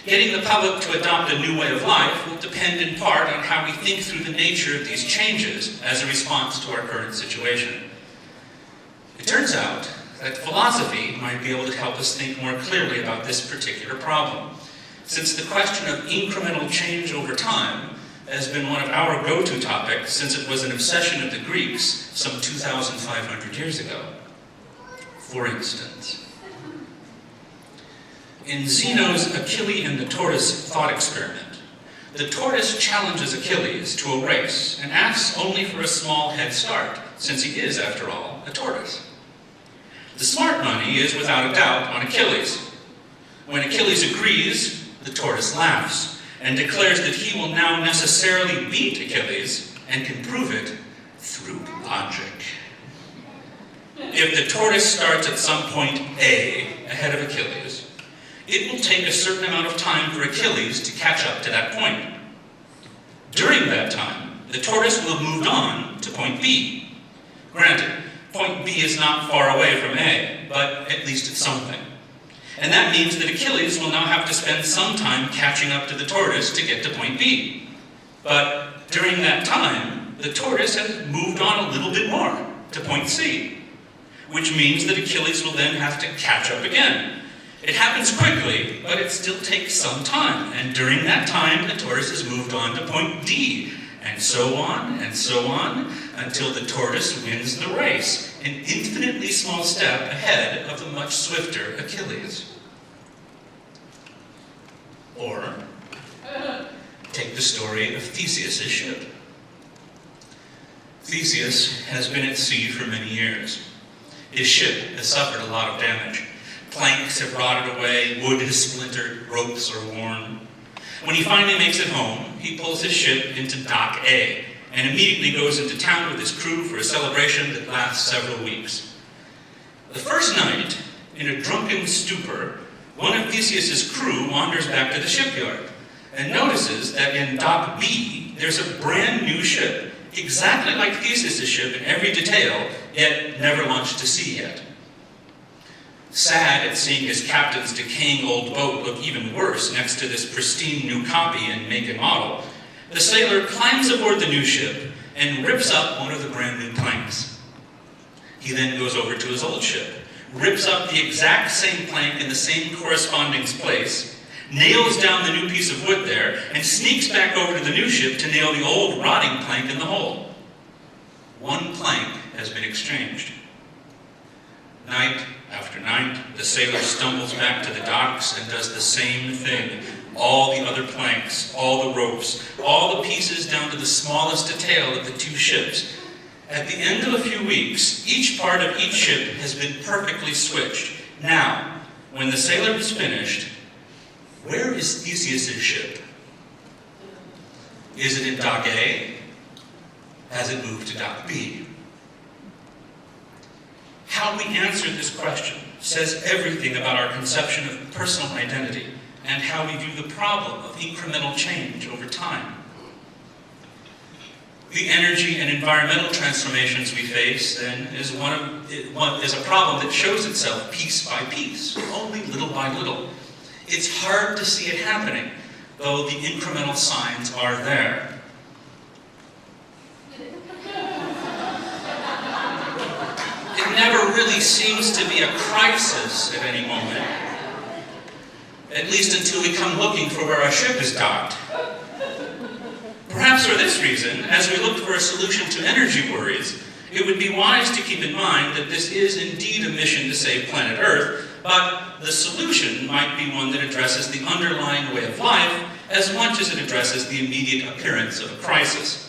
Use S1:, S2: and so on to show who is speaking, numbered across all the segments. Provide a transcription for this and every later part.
S1: Getting the public to adopt a new way of life will depend in part on how we think through the nature of these changes as a response to our current situation. It turns out that philosophy might be able to help us think more clearly about this particular problem, since the question of incremental change over time has been one of our go-to topics since it was an obsession of the Greeks some 2,500 years ago. For instance, in Zeno's Achilles and the Tortoise thought experiment, the tortoise challenges Achilles to a race and asks only for a small head start, since he is, after all, a tortoise. The smart money is, without a doubt, on Achilles. When Achilles agrees, the tortoise laughs and declares that he will now necessarily beat Achilles and can prove it through logic. If the tortoise starts at some point A ahead of Achilles, it will take a certain amount of time for Achilles to catch up to that point. During that time, the tortoise will have moved on to point B. Granted, point B is not far away from A, but at least it's something. And that means that Achilles will now have to spend some time catching up to the tortoise to get to point B. But during that time, the tortoise has moved on a little bit more to point C, which means that Achilles will then have to catch up again. It happens quickly, but it still takes some time, and during that time, the tortoise has moved on to point D, and so on, until the tortoise wins the race, an infinitely small step ahead of the much swifter Achilles. Or, take the story of Theseus' ship. Theseus has been at sea for many years. His ship has suffered a lot of damage. Planks have rotted away, wood has splintered, ropes are worn. When he finally makes it home, he pulls his ship into Dock A and immediately goes into town with his crew for a celebration that lasts several weeks. The first night, in a drunken stupor, one of Theseus' crew wanders back to the shipyard and notices that in Dock B, there's a brand new ship, exactly like Theseus' ship in every detail, yet never launched to sea yet. Sad at seeing his captain's decaying old boat look even worse next to this pristine new copy and make and model, the sailor climbs aboard the new ship and rips up one of the brand new planks. He then goes over to his old ship, rips up the exact same plank in the same corresponding place, nails down the new piece of wood there, and sneaks back over to the new ship to nail the old rotting plank in the hole. One plank has been exchanged. Night after night, the sailor stumbles back to the docks and does the same thing. All the other planks, all the ropes, all the pieces down to the smallest detail of the two ships. At the end of a few weeks, each part of each ship has been perfectly switched. Now, when the sailor is finished, where is Theseus' ship? Is it in Dock A? Has it moved to Dock B? How we answer this question says everything about our conception of personal identity and how we view the problem of incremental change over time. The energy and environmental transformations we face, then, is a problem that shows itself piece by piece, only little by little. It's hard to see it happening, though the incremental signs are there. It never really seems to be a crisis at any moment, at least until we come looking for where our ship is docked. Perhaps for this reason, as we look for a solution to energy worries, it would be wise to keep in mind that this is indeed a mission to save planet Earth, but the solution might be one that addresses the underlying way of life as much as it addresses the immediate appearance of a crisis.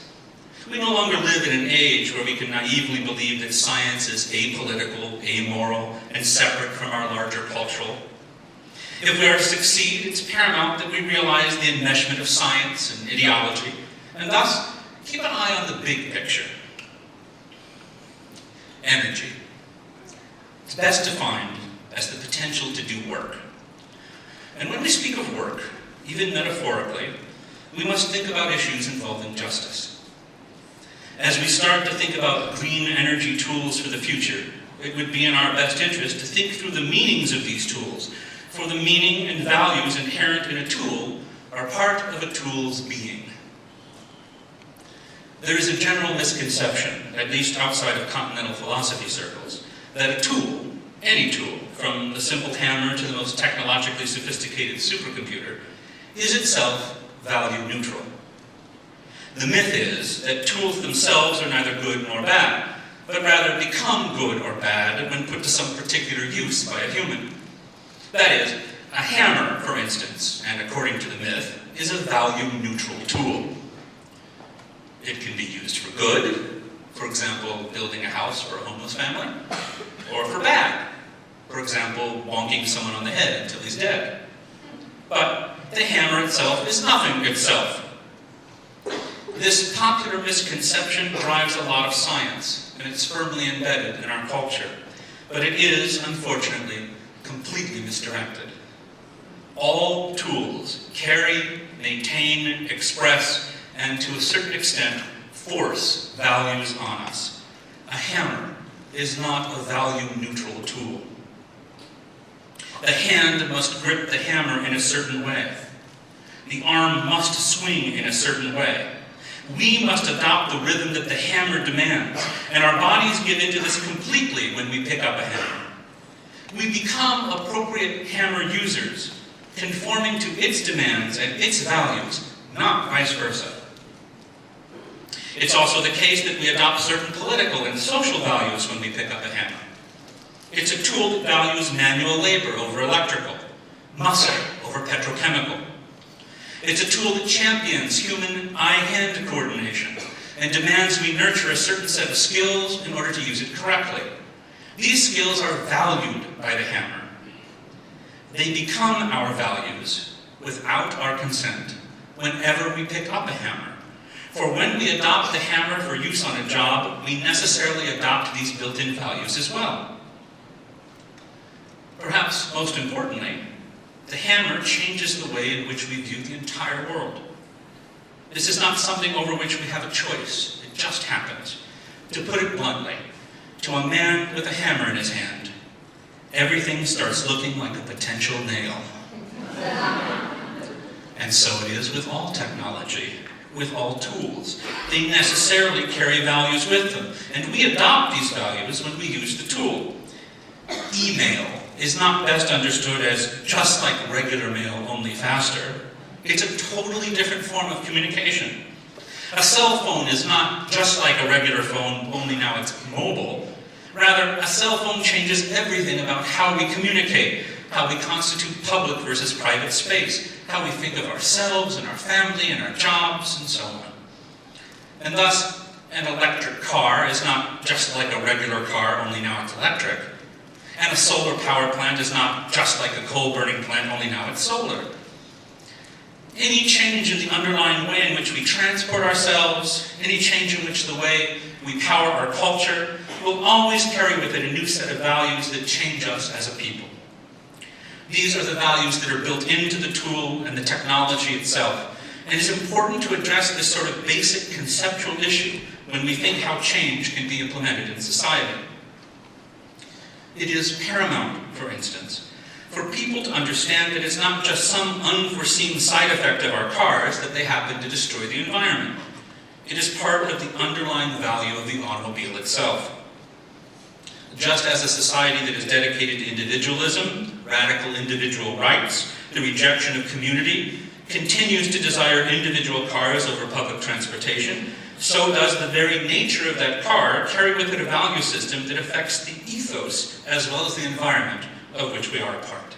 S1: We no longer live in an age where we can naively believe that science is apolitical, amoral, and separate from our larger cultural. If we are to succeed, it's paramount that we realize the enmeshment of science and ideology, and thus keep an eye on the big picture. Energy. It's best defined as the potential to do work. And when we speak of work, even metaphorically, we must think about issues involving justice. As we start to think about green energy tools for the future, it would be in our best interest to think through the meanings of these tools for the meaning and values inherent in a tool are part of a tool's being. There is a general misconception, at least outside of continental philosophy circles, that a tool, any tool, from the simple hammer to the most technologically sophisticated supercomputer, is itself value neutral. The myth is that tools themselves are neither good nor bad, but rather become good or bad when put to some particular use by a human. That is, a hammer, for instance, and according to the myth, is a value-neutral tool. It can be used for good, for example, building a house for a homeless family, or for bad, for example, bonking someone on the head until he's dead. But the hammer itself is nothing itself. This popular misconception drives a lot of science, and it's firmly embedded in our culture, but it is, unfortunately, completely misdirected. All tools carry, maintain, express, and to a certain extent, force values on us. A hammer is not a value-neutral tool. The hand must grip the hammer in a certain way. The arm must swing in a certain way. We must adopt the rhythm that the hammer demands, and our bodies give into this completely when we pick up a hammer. We become appropriate hammer users, conforming to its demands and its values, not vice versa. It's also the case that we adopt certain political and social values when we pick up a hammer. It's a tool that values manual labor over electrical, muscle over petrochemical. It's a tool that champions human eye-hand coordination and demands we nurture a certain set of skills in order to use it correctly. These skills are valued by the hammer. They become our values without our consent whenever we pick up a hammer. For when we adopt the hammer for use on a job, we necessarily adopt these built-in values as well. Perhaps most importantly, the hammer changes the way in which we view the entire world. This is not something over which we have a choice. It just happens. To put it bluntly, to a man with a hammer in his hand, everything starts looking like a potential nail. And so it is with all technology, with all tools. They necessarily carry values with them, and we adopt these values when we use the tool. Email is not best understood as just like regular mail, only faster. It's a totally different form of communication. A cell phone is not just like a regular phone, only now it's mobile. Rather, a cell phone changes everything about how we communicate, how we constitute public versus private space, how we think of ourselves and our family and our jobs, and so on. And thus, an electric car is not just like a regular car, only now it's electric. And a solar power plant is not just like a coal-burning plant, only now it's solar. Any change in the underlying way in which we transport ourselves, any change in which the way we power our culture, will always carry with it a new set of values that change us as a people. These are the values that are built into the tool and the technology itself. And it is important to address this sort of basic conceptual issue when we think how change can be implemented in society. It is paramount, for instance, for people to understand that it's not just some unforeseen side effect of our cars that they happen to destroy the environment. It is part of the underlying value of the automobile itself. Just as a society that is dedicated to individualism, radical individual rights, the rejection of community, continues to desire individual cars over public transportation, so does the very nature of that car carry with it a value system that affects the ethos as well as the environment of which we are a part.